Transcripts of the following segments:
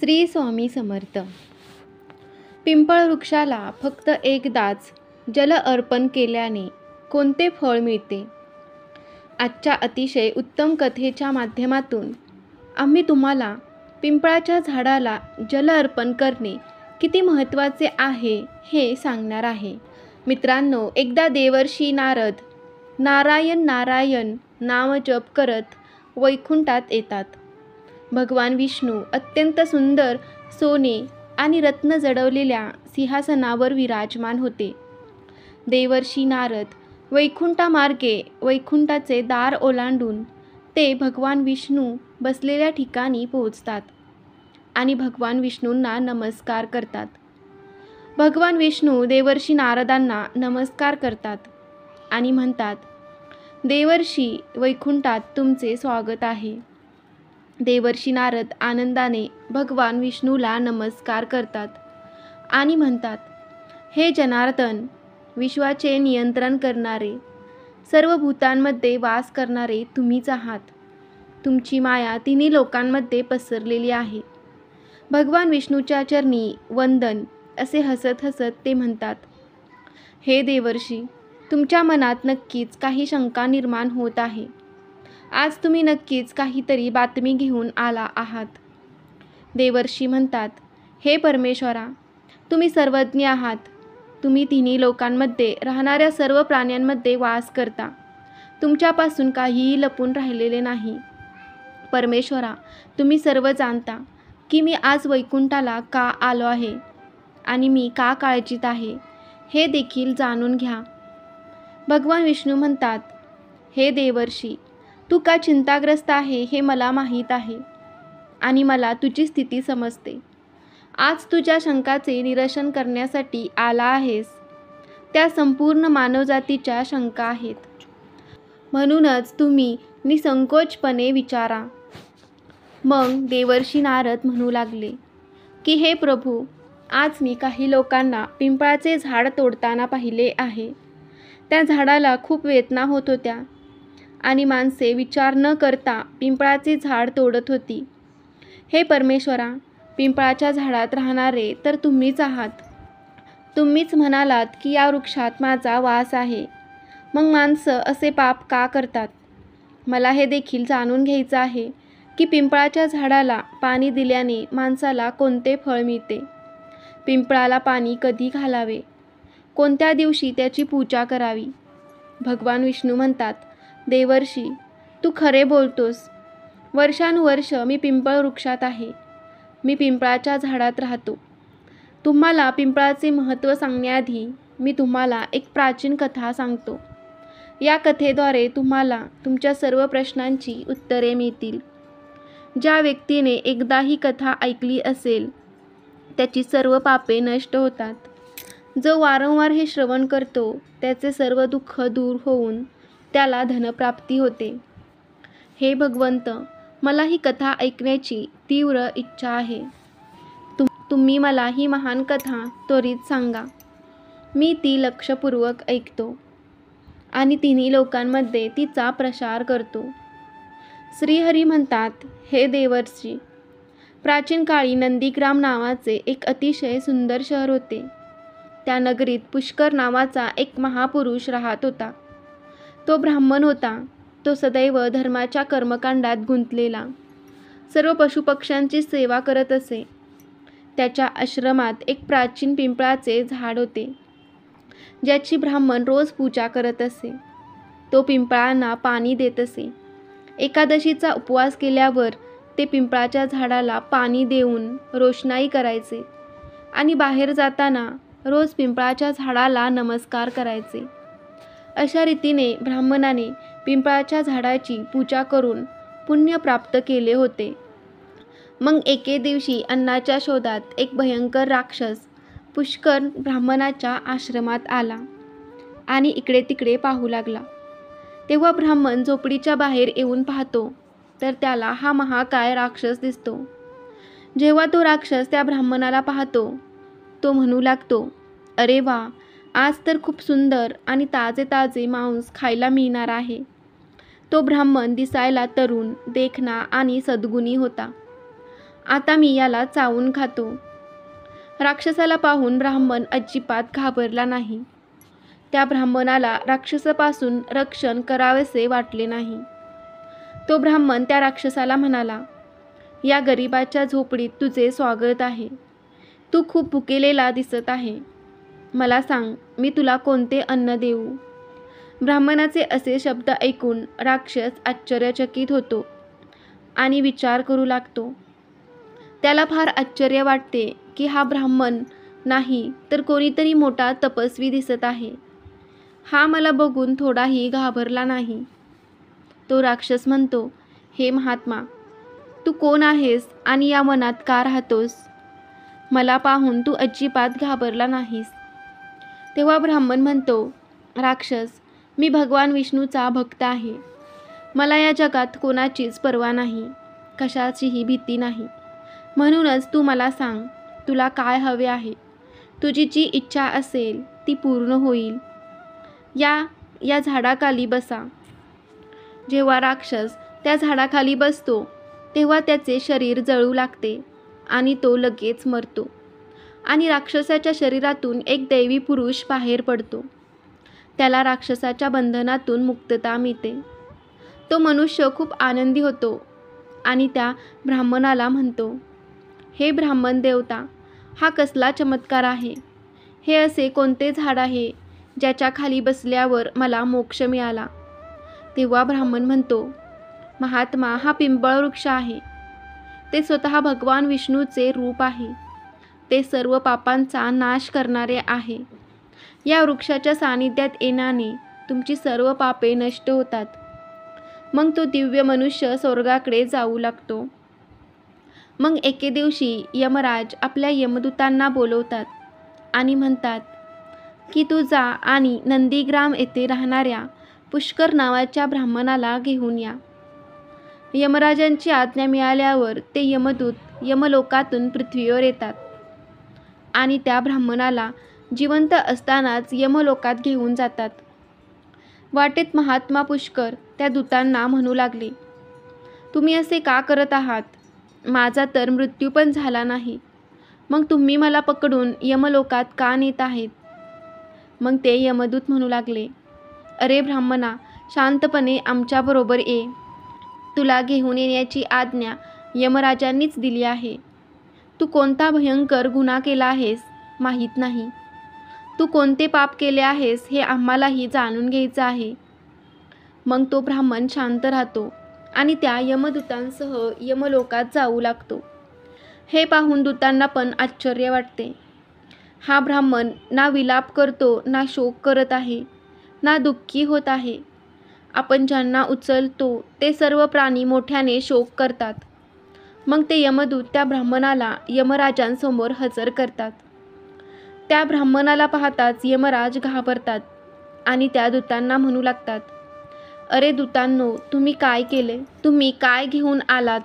श्री स्वामी समर्थ. पिंपळ वृक्षाला फक्त एकदाच जल अर्पण केल्याने कोणते फळ मिळते? आजच्या अतिशय उत्तम कथेच्या माध्यमातून आम्ही तुम्हाला पिंपळाच्या झाडाला जल अर्पण करणे किती महत्त्वाचे आहे हे सांगणार आहे. मित्रांनो, एकदा देवर्षी नारद नारायण नारायण नामजप करत वैकुंठात येतात. भगवान विष्णू अत्यंत सुंदर सोने आणि रत्न जडवलेल्या सिंहासनावर विराजमान होते. देवर्षी नारद वैकुंठामार्गे वैकुंठाचे दार ओलांडून ते भगवान विष्णू बसलेल्या ठिकाणी पोहोचतात आणि भगवान विष्णूंना नमस्कार करतात. भगवान विष्णू देवर्षी नारदांना नमस्कार करतात आणि म्हणतात, देवर्षी, वैकुंठात तुमचे स्वागत आहे. देवर्षी नारद आनंदाने भगवान विष्णूला नमस्कार करतात आणि म्हणतात, हे जनार्दन, विश्वाचे नियंत्रण करणारे, सर्व भूतांमध्ये वास करणारे तुम्हीच आहात. तुमची माया तिन्ही लोकांमध्ये पसरलेली आहे. भगवान विष्णूच्या चरणी वंदन, असे हसत हसत ते म्हणतात. हे देवर्षी, तुमच्या मनात नक्कीच काही शंका निर्माण होत आहे. आज तुम्ही नक्कीच काहीतरी बातमी घेऊन आला आहात. देवर्षी म्हणतात, हे परमेश्वरा, तुम्ही सर्वज्ञ आहात. तुम्ही तिन्ही लोकांमध्ये राहणाऱ्या सर्व प्राण्यांमध्ये वास करता. तुमच्यापासून काहीही लपून राहिलेले नाही. परमेश्वरा, तुम्ही सर्व जाणता की मी आज वैकुंठाला का आलो आहे आणि मी का काळजीत आहे हे देखील जाणून घ्या. भगवान विष्णू म्हणतात, हे देवर्षी, तू का चिंताग्रस्त आहे हे मला माहीत आहे आणि मला तुझी स्थिती समजते. आज तुझ्या शंकाचे निरसन करण्यासाठी आला आहेस. त्या संपूर्ण मानवजातीच्या शंका आहेत. म्हणूनच तुम्ही निसंकोचपणे विचारा. मग देवर्षी नारद म्हणू लागले की हे प्रभू, आज मी काही लोकांना पिंपळाचे झाड तोडताना पाहिले आहे. त्या झाडाला खूप वेदना होत होत्या आणि माणसे विचार न करता पिंपळाचे झाड तोडत होती. हे परमेश्वरा, पिंपळाच्या झाडात राहणारे तर तुम्हीच आहात. तुम्हीच म्हणालात की या वृक्षात माझा वास आहे. मग माणसं असे पाप का करतात? मला हे देखील जाणून घ्यायचं आहे की पिंपळाच्या झाडाला पाणी दिल्याने माणसाला कोणते फळ मिळते. पिंपळाला पाणी कधी घालावे? कोणत्या दिवशी त्याची पूजा करावी? भगवान विष्णू म्हणतात, देवर्षी, तू खरे बोलतोस. वर्षानुवर्ष मी पिंपळ वृक्षात आहे. मी पिंपळाच्या झाडात राहतो. तुम्हाला पिंपळाचे महत्त्व सांगण्याआधी मी तुम्हाला एक प्राचीन कथा सांगतो. या कथेद्वारे तुम्हाला तुमच्या सर्व प्रश्नांची उत्तरे मिळतील. ज्या व्यक्तीने एकदा ही कथा ऐकली असेल त्याची सर्व पापे नष्ट होतात. जो वारंवार हे श्रवण करतो त्याचे सर्व दुःख दूर होऊन त्याला धनप्राप्ती होते. हे भगवंत, मला ही कथा ऐकण्याची तीव्र इच्छा आहे. तुम्ही मला ही महान कथा त्वरित सांगा. मी ती लक्षपूर्वक ऐकतो आणि तिन्ही लोकांमध्ये तिचा प्रसार करतो. श्रीहरी म्हणतात, हे देवर्षी, प्राचीन काळी नंदीग्राम नावाचे एक अतिशय सुंदर शहर होते. त्या नगरीत पुष्कर नावाचा एक महापुरुष राहत होता. तो ब्राह्मण होता. तो सदैव धर्माच्या कर्मकांडात गुंतलेला. सर्व पशुपक्ष्यांची सेवा करत असे. त्याच्या आश्रमात एक प्राचीन पिंपळाचे झाड होते, ज्याची ब्राह्मण रोज पूजा करत असे. तो पिंपळांना पाणी देत असे. एकादशीचा उपवास केल्यावर ते पिंपळाच्या झाडाला पाणी देऊन रोषणाई करायचे आणि बाहेर जाताना रोज पिंपळाच्या झाडाला नमस्कार करायचे. अशा रीतीने ब्राह्मणाने पिंपळाच्या झाडाची पूजा करून पुण्य प्राप्त केले होते. मग एके दिवशी अन्नाच्या शोधात एक भयंकर राक्षस पुष्कर ब्राह्मणाच्या आश्रमात आला आणि इकडे तिकडे पाहू लागला. तेव्हा ब्राह्मण झोपडीच्या बाहेर येऊन पाहतो तर त्याला हा महाकाय राक्षस दिसतो. जेव्हा तो राक्षस त्या ब्राह्मणाला पाहतो, तो म्हणू लागतो, अरे वा, आज तर खूप सुंदर आणि ताजे ताजे मांस खायला मिळणार आहे. तो ब्राह्मण दिसायला तरुण, देखणा आणि सद्गुणी होता. आता मी याला चावून खातो. राक्षसाला पाहून ब्राह्मण अजिबात घाबरला नाही. त्या ब्राह्मणाला राक्षसापासून रक्षण करावेसे वाटले नाही. तो ब्राह्मण त्या राक्षसाला म्हणाला, या गरिबाच्या झोपडीत तुझे स्वागत आहे. तू खूप भुकेलेला दिसत आहे. मला सांग, मी तुला कोणते अन्न देऊ? ब्राह्मणाचे असे शब्द ऐकून राक्षस आश्चर्यचकित होतो आणि विचार करू लागतो. त्याला फार आश्चर्य वाटते की हा ब्राह्मण नाही तर कोणीतरी मोठा तपस्वी दिसत आहे. हा मला बघून थोडाही घाबरला नाही. तो राक्षस म्हणतो, हे महात्मा, तू कोण आहेस आणि या वनात का राहतोस? मला पाहून तू अजिबात घाबरला नाहीस. तेव्हा ब्राह्मण म्हणतो, राक्षस, मी भगवान विष्णूचा भक्त आहे. मला या जगात कोणाचीच पर्वा नाही, कशाचीही भीती नाही. म्हणूनच तू मला सांग, तुला काय हवे आहे? तुझी जी इच्छा असेल ती पूर्ण होईल. या झाडाखाली बसा. जेव्हा राक्षस त्या झाडाखाली बसतो तेव्हा त्याचे शरीर जळू लागते आणि तो लगेच मरतो आणि राक्षसाच्या शरीरातून एक दैवी पुरुष बाहेर पडतो. त्याला राक्षसाच्या बंधनातून मुक्तता मिळते. तो मनुष्य खूप आनंदी होतो आणि त्या ब्राह्मणाला म्हणतो, हे ब्राह्मण देवता, हा कसला चमत्कार आहे? हे असे कोणते झाड आहे ज्याच्या खाली बसल्यावर मला मोक्ष मिळाला? तेव्हा ब्राह्मण म्हणतो, महात्मा, हा पिंपळ वृक्ष आहे. ते स्वतः भगवान विष्णूचे रूप आहे. ते सर्व पापांचा नाश करणारे आहे. या वृक्षाच्या सानिध्यात येण्याने तुमची सर्व पापे नष्ट होतात. मग तो दिव्य मनुष्य स्वर्गाकडे जाऊ लागतो. मग एके दिवशी यमराज आपल्या यमदूतांना बोलवतात आणि म्हणतात की तू जा आणि नंदीग्राम येथे राहणाऱ्या पुष्कर नावाच्या ब्राह्मणाला घेऊन या. यमराजांची आज्ञा मिळाल्यावर ते यमदूत यमलोकातून पृथ्वीवर येतात आणि त्या ब्राह्मणाला जिवंत असतानाच यमलोकात घेऊन जातात. वाटेत महात्मा पुष्कर त्या दूतांना म्हणू लागले, तुम्ही असे का करत आहात? माझा तर मृत्यू पण झाला नाही. मग तुम्ही मला पकडून यमलोकात का नेत आहेत? मग ते यमदूत म्हणू लागले, अरे ब्राह्मणा, शांतपणे आमच्याबरोबर ये. तुला घेऊन येण्याची आज्ञा यमराजांनीच दिली आहे. तू कोणता भयंकर गुन्हा केला आहेस माहीत नाही. तू कोणते पाप केले आहेस हे आम्हालाही जाणून घ्यायचं आहे. मग तो ब्राह्मण शांत राहतो आणि त्या यमदूतांसह यमलोकात जाऊ लागतो. हे पाहून दूतांना पण आश्चर्य वाटते. हा ब्राह्मण ना विलाप करतो, ना शोक करत आहे, ना दुःखी होत आहे. आपण ज्यांना उचलतो ते सर्व प्राणी मोठ्याने शोक करतात. मग ते यमदूत त्या ब्राह्मणाला यमराजांसमोर हजर करतात. त्या ब्राह्मणाला पाहताच यमराज घाबरतात आणि त्या दूतांना म्हणू लागतात, अरे दूतांनो, तुम्ही काय केले? तुम्ही काय घेऊन आलात?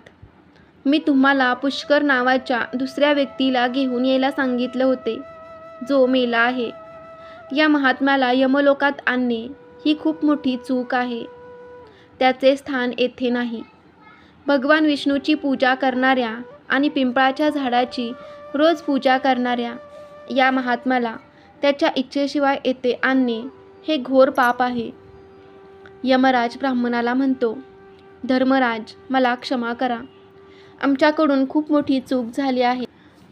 मी तुम्हाला पुष्कर नावाच्या दुसऱ्या व्यक्तीला घेऊन यायला सांगितलं होते, जो मेला आहे. या महात्म्याला यमलोकात आणणे ही खूप मोठी चूक आहे. त्याचे स्थान येथे नाही. भगवान विष्णूची पूजा करणाऱ्या आणि पिंपळाच्या झाडाची रोज पूजा करणाऱ्या या महात्म्याला त्याच्या इच्छेशिवाय येथे आणणे हे घोर पाप आहे. यमराज ब्राह्मणाला म्हणतो, धर्मराज, मला क्षमा करा. आमच्याकडून खूप मोठी चूक झाली आहे.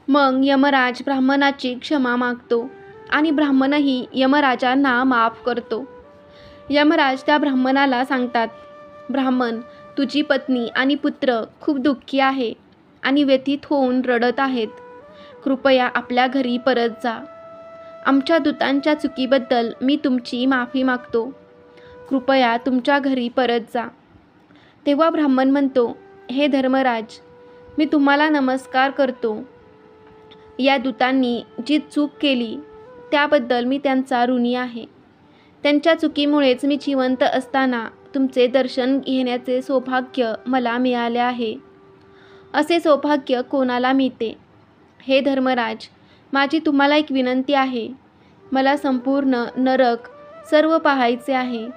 मग यमराज ब्राह्मणाची क्षमा मागतो आणि ब्राह्मणही यमराजांना माफ करतो. यमराज त्या ब्राह्मणाला सांगतात, ब्राह्मण, तुझी पत्नी आणि पुत्र खूप दुःखी आहे आणि व्यथित होऊन रडत आहेत. कृपया आपल्या घरी परत जा. आमच्या दूतांच्या चुकीबद्दल मी तुमची माफी मागतो. कृपया तुमच्या घरी परत जा. तेव्हा ब्राह्मण म्हणतो, हे धर्मराज, मी तुम्हाला नमस्कार करतो. या दूतांनी जी चूक केली त्याबद्दल मी त्यांचा ऋणी आहे. त्यांच्या चुकीमुळेच मी जिवंत असताना तुमचे दर्शन घेण्याचे सौभाग्य मला मिळाले आहे. असे सौभाग्य कोणाला मिळते? हे धर्मराज, माझी तुम्हाला एक विनंती आहे. मला संपूर्ण नरक सर्व पाहायचे आहे.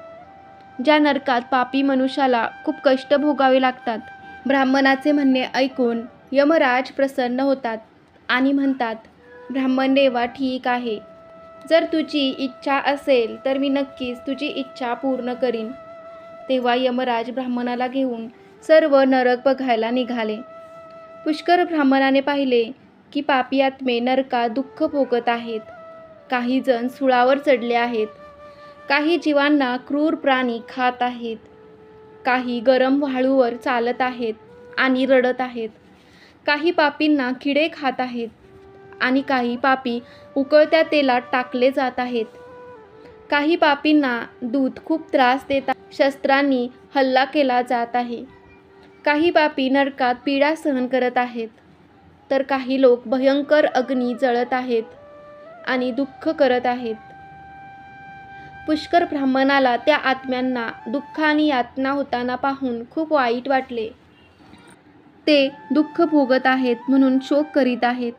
ज्या नरकात पापी मनुष्याला खूप कष्ट भोगावे लागतात. ब्राह्मणाचे म्हणणे ऐकून यमराज प्रसन्न होतात आणि म्हणतात, ब्राह्मणदेवा ठीक आहे, जर तुझी इच्छा असेल तर मी नक्कीच तुझी इच्छा पूर्ण करीन. तेव्हा यमराज ब्राह्मणाला घेऊन सर्व नरक बघायला निघाले. पुष्कर ब्राह्मणाने पाहिले की पापी आत्मे नरकात दुःख भोगत आहेत. काही जण सुळावर चढले आहेत, काही जीवांना क्रूर प्राणी खात आहेत, काही गरम वाळूवर चालत आहेत आणि रडत आहेत, काही पापींना किडे खात आहेत आणि काही पापी उकळत्या तेलात टाकले जात आहेत. काही पापींना दूध खूप त्रास देतात, शस्त्रांनी हल्ला केला जात आहे. काही पापी नरकात पीडा सहन करत आहेत, तर काही लोक भयंकर अग्नी जळत आहेत आणि दुःख करत आहेत. पुष्कर ब्राह्मणाला त्या आत्म्यांना दुःख आणि यातना होताना पाहून खूप वाईट वाटले. ते दुःख भोगत आहेत म्हणून शोक करीत आहेत.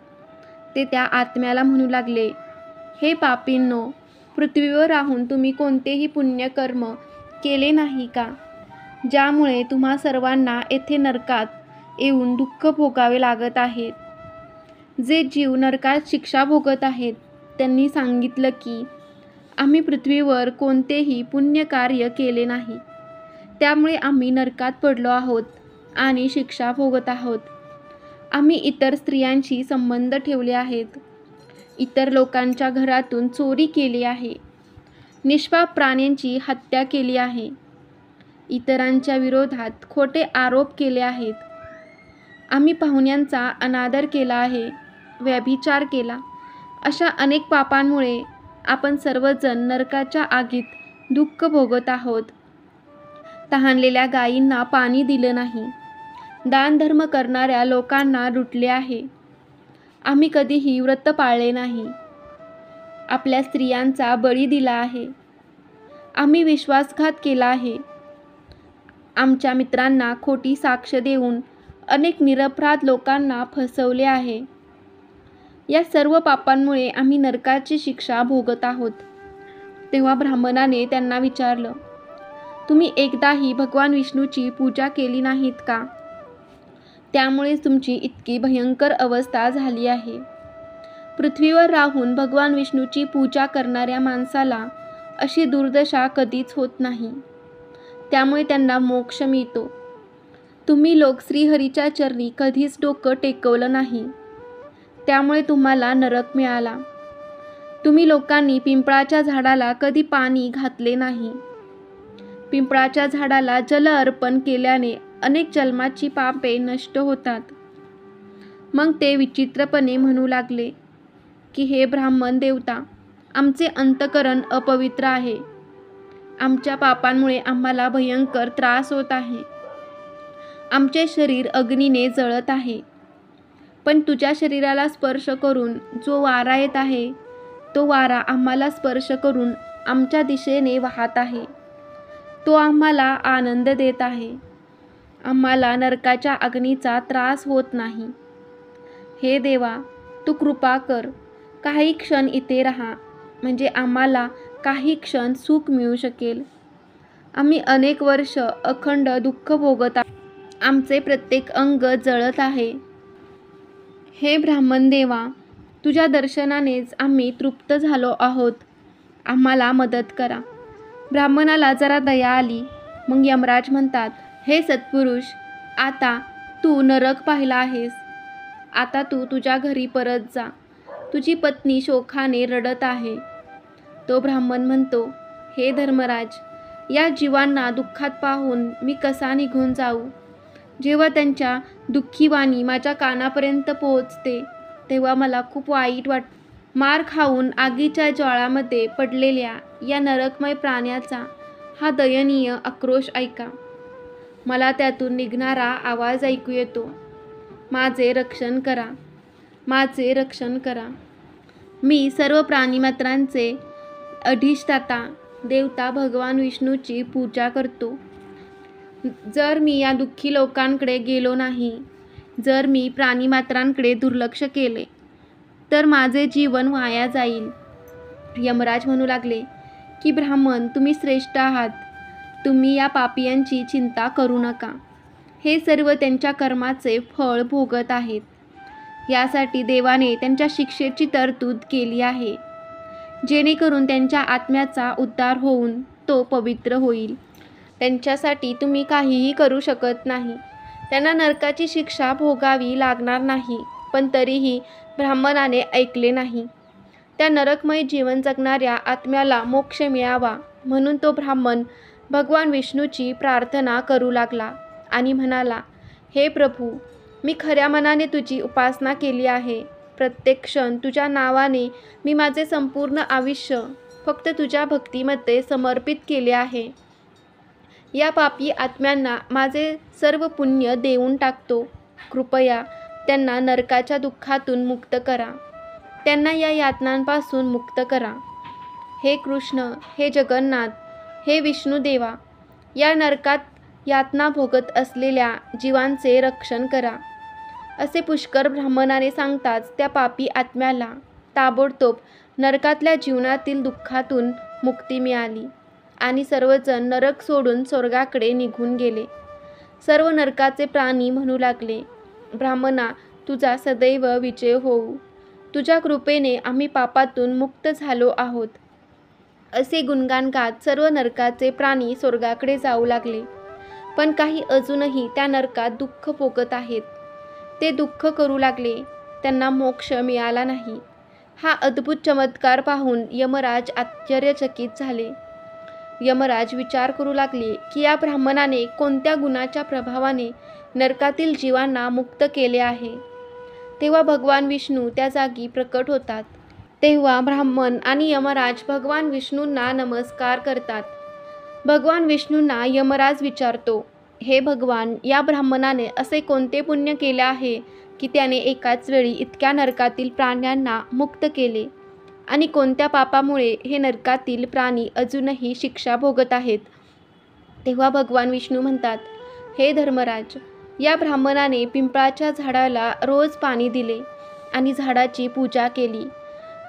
ते त्या आत्म्याला म्हणू लागले, हे पापींनो, पृथ्वीवर राहून तुम्ही कोणतेही पुण्यकर्म केले नाही का, ज्यामुळे तुम्हा सर्वांना येथे नरकात येऊन दुःख भोगावे लागत आहेत. जे जीव नरकात शिक्षा भोगत आहेत त्यांनी सांगितलं की आम्ही पृथ्वीवर कोणतेही पुण्यकार्य केले नाही, त्यामुळे आम्ही नरकात पडलो आहोत आणि शिक्षा भोगत आहोत. आम्ही इतर स्त्रियांशी संबंध ठेवले आहेत, इतर लोकांच्या घरातून चोरी केली आहे, निष्पाप प्राण्यांची हत्या केली आहे, इतरांच्या विरोधात खोटे आरोप केले आहेत. आम्ही पाहुण्यांचा अनादर केला आहे, व्यभिचार केला. अशा अनेक पापांमुळे आपण सर्वजण नरकाच्या आगीत दुःख भोगत आहोत. तहानलेल्या गायींना पाणी दिलं नाही, दानधर्म करणाऱ्या लोकांना लुटले आहे. आम्ही कधीही व्रत पाळले नाही, आपल्या स्त्रियांचा बळी दिला आहे. आम्ही विश्वासघात केला आहे, आमच्या मित्रांना खोटी साक्ष देऊन अनेक निरपराध लोकांना फसवले आहे. या सर्व पापांमुळे आम्ही नरकाची शिक्षा भोगत आहोत. तेव्हा ब्राह्मणाने त्यांना विचारलं, तुम्ही एकदाही भगवान विष्णूची पूजा केली नाहीत का? त्यामुळेच तुमची इतकी भयंकर अवस्था झाली आहे. पृथ्वीवर राहून भगवान विष्णूची पूजा करणाऱ्या माणसाला अशी दुर्दशा कधीच होत नाही, त्यामुळे त्यांना मोक्ष मिळतो. तुम्ही लोक श्रीहरीच्या चरणी कधीच डोकं टेकवलं नाही, त्यामुळे तुम्हाला नरक मिळाला. तुम्ही लोकांनी पिंपळाच्या झाडाला कधी पाणी घातले नाही. पिंपळाच्या झाडाला जल अर्पण केल्याने अनेक जन्माची पापे नष्ट होतात. मग ते विचित्रपणे म्हणू लागले की हे ब्राह्मण देवता, आमचे अंतःकरण अपवित्र आहे. आमच्या पापांमुळे आम्हाला भयंकर त्रास होत आहे. आमचे शरीर अग्नीने जळत आहे. पण तुझ्या शरीराला स्पर्श करून जो वारा येत आहे, तो वारा आम्हाला स्पर्श करून आमच्या दिशेने वाहत आहे. तो आम्हाला आनंद देत आहे. आम्हाला नरकाच्या अग्नीचा त्रास होत नाही. हे देवा, तू कृपा कर, काही क्षण इथे राहा, म्हणजे आम्हाला काही क्षण सुख मिळू शकेल. आम्ही अनेक वर्ष अखंड दुःख भोगत आहोत. आमचे प्रत्येक अंग जळत आहे. हे ब्राह्मण देवा, तुझ्या दर्शनानेच आम्ही तृप्त झालो आहोत. आम्हाला मदत करा. ब्राह्मणाला जरा दया आली. मग यमराज म्हणतात, हे सत्पुरुष, आता तू नरक पाहिला आहेस. आता तू तुझ्या घरी परत जा. तुझी पत्नी शोकाने रडत आहे. तो ब्राह्मण म्हणतो, हे धर्मराज, या जीवांना दुःखात पाहून मी कसा निघून जाऊ? जेव्हा त्यांच्या दुःखी वाणी माझ्या कानापर्यंत पोहोचते तेव्हा मला खूप वाईट वाटते. मार खाऊन आगीच्या ज्वाळामध्ये पडलेल्या या नरकमय प्राण्याचा हा दयनीय आक्रोश ऐका. मला त्यातून निघणारा आवाज ऐकू येतो, माझे रक्षण करा, माझे रक्षण करा. मी सर्व प्राणीमात्रांचे अधिष्ठाता देवता भगवान विष्णूची पूजा करतो. जर मी या दुःखी लोकांकडे गेलो नाही, जर मी प्राणीमात्रांकडे दुर्लक्ष केले, तर माझे जीवन वाया जाईल. यमराज म्हणू लागले की ब्राह्मण, तुम्ही श्रेष्ठ आहात. तुम्ही या पापियांची चिंता करू नका. हे सर्व त्यांच्या कर्माचे फळ भोगत आहेत. यासाठी देवाने त्यांच्या शिक्षेची तरतूद केली आहे, जेणेकरून त्यांच्या आत्म्याचा उद्धार होऊन तो पवित्र होईल. त्यांच्यासाठी तुम्ही काहीही करू शकत नाही. त्यांना नरकाची शिक्षा भोगावी लागणार नाही, पण तरीही ब्राह्मणाने ऐकले नाही. त्या नरकमय जीवन जगणाऱ्या आत्म्याला मोक्ष मिळावा म्हणून तो ब्राह्मण भगवान विष्णूची प्रार्थना करू लागला आणि म्हणाला, हे प्रभू, मी खऱ्या मनाने तुझी उपासना केली आहे. प्रत्येक क्षण तुझ्या नावाने मी माझे संपूर्ण आयुष्य फक्त तुझ्या भक्तीमध्ये समर्पित केले आहे. या पापी आत्म्यांना माझे सर्व पुण्य देऊन टाकतो. कृपया त्यांना नरकाच्या दुःखातून मुक्त करा. त्यांना या यातनांपासून मुक्त करा. हे कृष्ण, हे जगन्नाथ, हे विष्णुदेवा, या नरकात यातना भोगत असलेल्या जीवांचे रक्षण करा. असे पुष्कर ब्राह्मणाने सांगताच त्या पापी आत्म्याला ताबडतोब नरकातल्या जीवनातील दुःखातून मुक्ती मिळाली आणि सर्वजण नरक सोडून स्वर्गाकडे निघून गेले. सर्व नरकाचे प्राणी म्हणू लागले, ब्राह्मणा, तुझा सदैव विजय होऊ. तुझ्या कृपेने आम्ही पापातून मुक्त झालो आहोत. असे गुणगान गात सर्व नरकाचे प्राणी स्वर्गाकडे जाऊ लागले. पण काही अजूनही त्या नरकात दुःख भोगत आहेत. ते दुःख करू लागले. त्यांना मोक्ष मिळाला नाही. हा अद्भुत चमत्कार पाहून यमराज आश्चर्यचकित झाले. यमराज विचार करू लागले की या ब्राह्मणाने कोणत्या गुणाच्या प्रभावाने नरकातील जीवांना मुक्त केले आहे. तेव्हा भगवान विष्णू त्या जागी प्रकट होतात. तेव्हा ब्राह्मण आणि यमराज भगवान विष्णूंना नमस्कार करतात. भगवान विष्णूंना यमराज विचारतो, हे भगवान, या ब्राह्मणाने असे कोणते पुण्य केले आहे की त्याने एकाच वेळी इतक्या नरकातील प्राण्यांना मुक्त केले, आणि कोणत्या पापामुळे हे नरकातील प्राणी अजूनही शिक्षा भोगत आहेत. तेव्हा भगवान विष्णू म्हणतात, हे धर्मराज, या ब्राह्मणाने पिंपळाच्या झाडाला रोज पाणी दिले आणि झाडाची पूजा केली.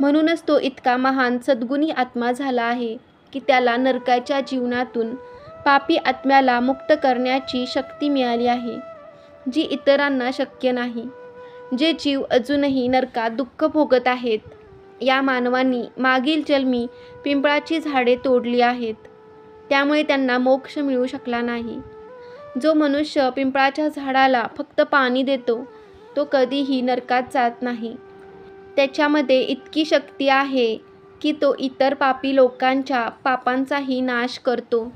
म्हणूनच तो इतका महान सद्गुणी आत्मा झाला आहे की त्याला नरकाच्या जीवनातून पापी आत्म्याला मुक्त करण्याची शक्ती मिळाली आहे, जी इतरांना शक्य नाही. जे जीव अजूनही नरकात दुःख भोगत आहेत, या मानवांनी मागील जन्मी पिंपळाची झाडे तोडली आहेत, त्यामुळे त्यांना मोक्ष मिळू शकला नाही. जो मनुष्य पिंपळाच्या झाडाला फक्त पाणी देतो, तो कधीही नरकात जात नाही. त्याच्यामध्ये इतकी शक्ती आहे की तो इतर पापी लोकांच्या पापांचाही नाश करतो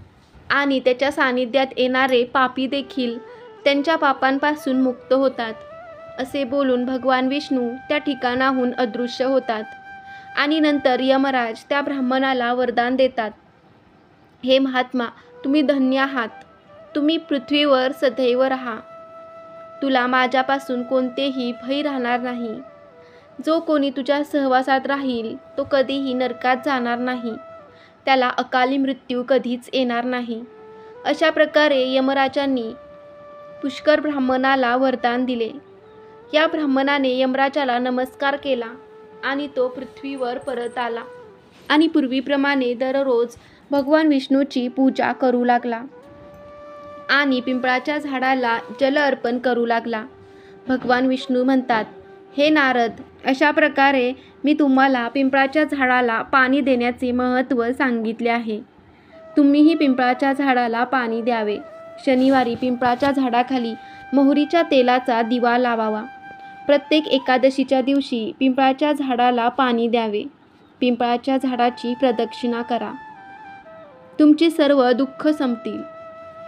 आणि त्याच्या सानिध्यात येणारे पापी देखील त्यांच्या पापांपासून मुक्त होतात. असे बोलून भगवान विष्णू त्या ठिकाणाहून अदृश्य होतात आणि नंतर यमराज त्या ब्राह्मणाला वरदान देतात, हे महात्मा, तुम्ही धन्य आहात. तुम्ही पृथ्वीवर सदैव राहा. तुला माझ्यापासून कोणतेही भय राहणार नाही. जो कोणी तुझ्या सहवासात राहील तो कधीही नरकात जाणार नाही. त्याला अकाली मृत्यू कधीच येणार नाही. अशा प्रकारे यमराजांनी पुष्कर ब्राह्मणाला वरदान दिले. या ब्राह्मणाने यमराजाला नमस्कार केला आणि तो पृथ्वीवर परत आला आणि पूर्वीप्रमाणे दररोज भगवान विष्णूची पूजा करू लागला आणि पिंपळाच्या झाडाला जल अर्पण करू लागला. भगवान विष्णू म्हणतात, हे नारद, अशा प्रकारे मी तुम्हाला पिंपळाच्या झाडाला पाणी देण्याचे महत्त्व सांगितले आहे. तुम्हीही पिंपळाच्या झाडाला पाणी द्यावे. शनिवारी पिंपळाच्या झाडाखाली मोहरीच्या तेलाचा दिवा लावावा. प्रत्येक एकादशीच्या दिवशी पिंपळाच्या झाडाला पाणी द्यावे. पिंपळाच्या झाडाची प्रदक्षिणा करा. तुमची सर्व दुःख संपतील.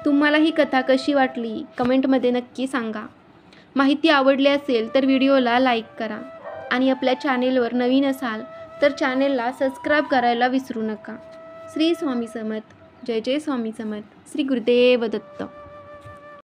तुम्हाला ही कथा कशी वाटली कमेंटमध्ये नक्की सांगा. माहिती आवडली असेल तर व्हिडिओला लाईक करा आणि आपल्या चॅनेलवर नवीन असाल तर चॅनेलला सबस्क्राईब करायला विसरू नका. श्री स्वामी समर्थ. जय जय स्वामी समर्थ. श्री गुरुदेव दत्त.